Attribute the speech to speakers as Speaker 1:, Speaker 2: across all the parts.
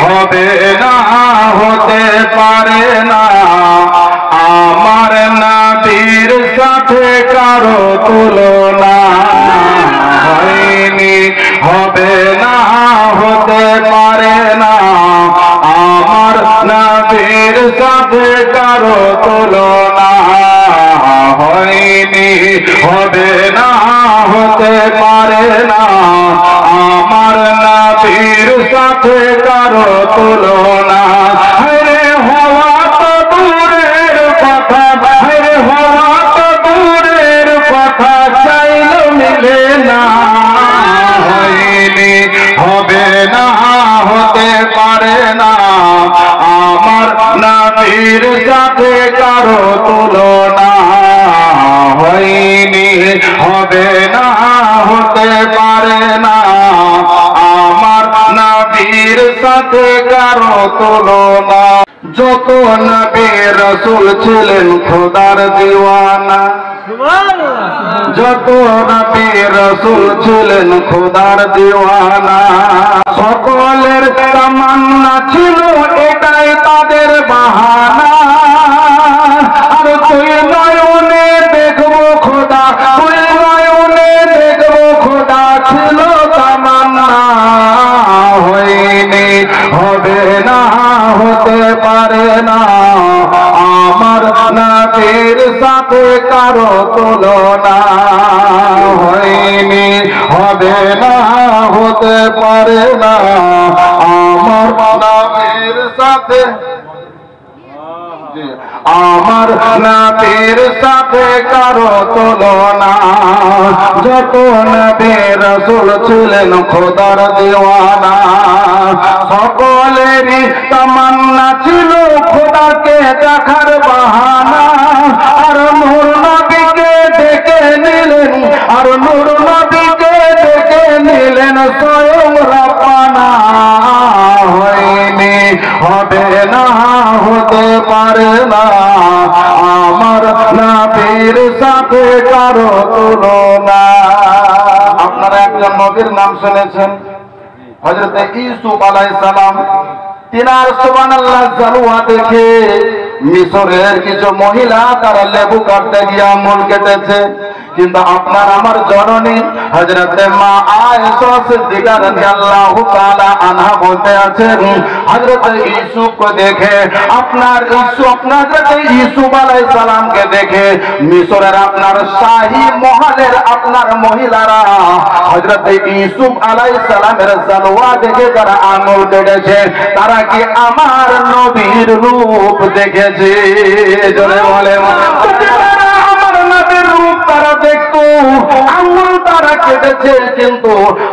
Speaker 1: হবে না হতে পারে না আমার নবীর সাথে কারো তুলনা হয়নি হবে না হতে পারে না আমার নবীর সাথে কারো তুলনা হয়নি হবে না হতে পারে না আমার নবীর সাথে কারো তুলনা হরে হওয়া তো দূরের কথা হরে হওয়া তো দূরের কথা চাইলেও মিলে না হয়নি হবে না হতে পারে না আমার নবীর সাথে কারো তুলনা হয়নি হবে না হতে পারে না আমার নবীর সাথে কারো তুলনা যত নবী রাসূল ছিলেন খোদার দিওয়ানা যত নবী রাসূল ছিলেন খোদার দিওয়ানা সকলের তামান্না ছিল এটাই তাদের বাহানা আর তুই নয়নে দেখবো খোদা তুই নয়নে দেখবো খোদা ছিল তামান্না হয়নি হবে না হতে পারে না আমার নবীর সাথে কারো তুলনা হয়নি হবে না হতে পারে না আমার নবীর সাথে আমার নবীর সাথে কারো তুলনা যত নবী রাসূল ছিলেন খোদার দিওয়ানা সকলেরই তামান্না ছিল খোদাকে দেখার বাহানা আর নূর নবীকে ডেকে নিলেন আর নূর নবীকে ডেকে নিলেন স্বয়ং রব্বানা হয়নি হবে না হতে পারে না আমার নবীর সাথে কারো তুলনা আপনারা একজন নবীর নাম শুনেছেন হযরত ইউসুফ আলাইহিস সালাম তিনার সুবহানাল্লাহ জালওয়া দেখে মিশরের কিছু মহিলা তারা লেবু কাটতে গিয়ে আঙুল কেটেছে কিন্তু আপনার আমার জননী হযরত মা আয়েশা সিদ্দিকা রাদিয়াল্লাহু তাআলা আনহা বলতে আছেন হযরত ইউসুফকে দেখে আপনার হযরত ইউসুফ আলাইহিস সালামকে দেখে মিশরের আপনার শাহী মহলের আপনার মহিলারা হযরত ইউসুফ আলাইহিস সালামের জালওয়া দেখে যারা আঙুল কেটেছে তারা কি আমার নবীর রূপ দেখেছে জোরে বলে আমার নবীর রূপ তারা দেখতো আঙুল তারা কেটেছে কিন্তু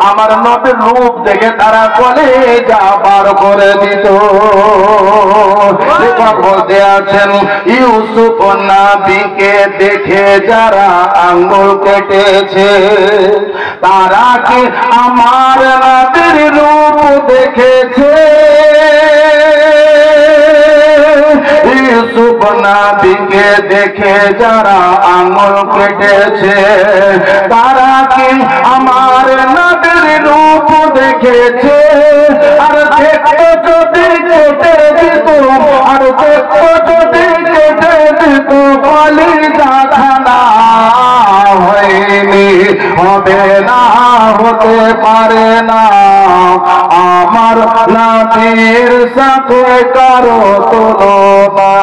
Speaker 1: আমার নবীর রূপ দেখে তারা বলে যা বার করে দিত বলতে আছেন ইউসুফ নবীকে দেখে যারা আঙুল কেটেছে তারা কি আমার নবীর রূপ দেখেছে ইউসুফ নবীকে দেখে যারা আঙুল কেটেছে তারা কি আমার নবীর রূপ দেখেছে আর দেখতো যদি কেটে দিত আর দেখতো যদি কেটে দিত কলিজা খানা হয়নি হবে না হতে পারে না আমার নবীর সাথে কারো তুলনা